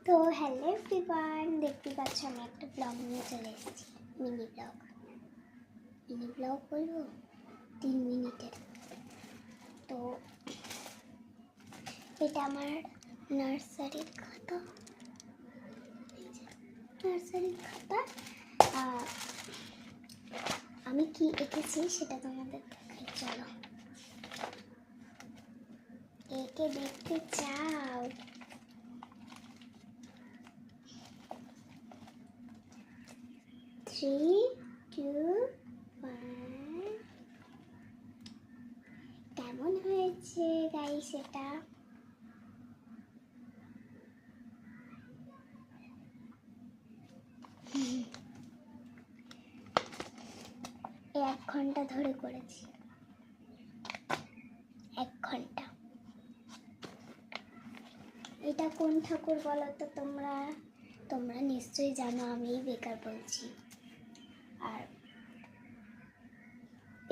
তো hello everyone, দেখতে পাচ্ছ আমি একটা ব্লগ নিয়ে চলে এসেছি। মিনি ব্লগ বলবো 3 মিনিটের। তো এটা আমার নার্সারির খাতা। আমি কি এঁকেছি সেটা তোমাদের দেখাই, চলো। একে দেখতে চাও? 3, 2, 1। কেমন হয়েছে গাইস এটা? এই 1 ঘন্টা ধরে করেছি, 1 ঘন্টা। এটা কোন ঠাকুর বলো তো তোমরা নিশ্চয়ই জানো, আমি বেকার বলছি। আর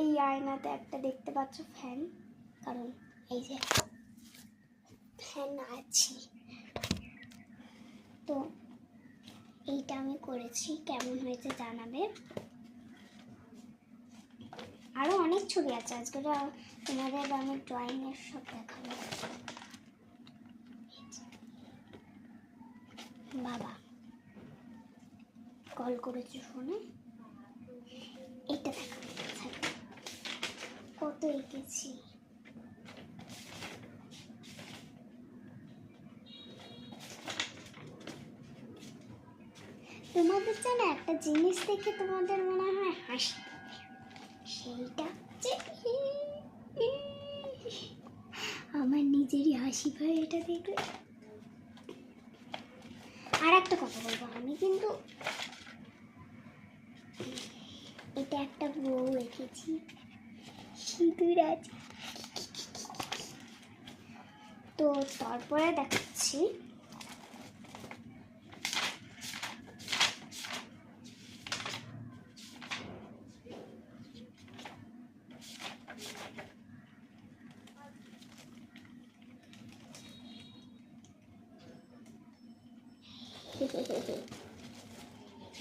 এই আয়নাতে একটা দেখতে পাচ্ছ ফ্যান, কারণ এই যে ফ্যান আছে। তো এইটা আমি করেছি, কেমন হয়েছে জানাবে। আরো অনেক ছবি আছে, আজকে তোমাদের আমি ড্রয়িং এর সব দেখাবো। বাবা কল করেছে ফোনে, এটা দেখাবো কত এঁকেছি। তোমাদের জানো একটা জিনিস দেখে তোমাদের মনে হয় হাসি, সেইটা হচ্ছে আমার নিজেরই হাসি পায় এটা দেখলে। আর একটা কথা বলবো, আমি কিন্তু এটা একটা বউ এঁকেছি, সিঁদুর আছে। তো তারপরে দেখাচ্ছি।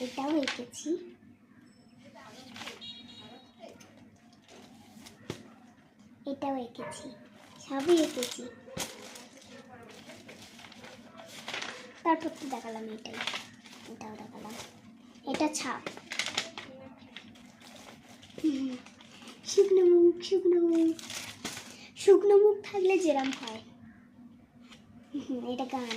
এটাও এঁকেছি, এটাও এঁকেছি, সবই এঁকেছি। তারপর তো দেখালাম এটাও দেখালাম। এটা ছাপ, শুকনো মুখ থাকলে যেরম হয়। এটা গান।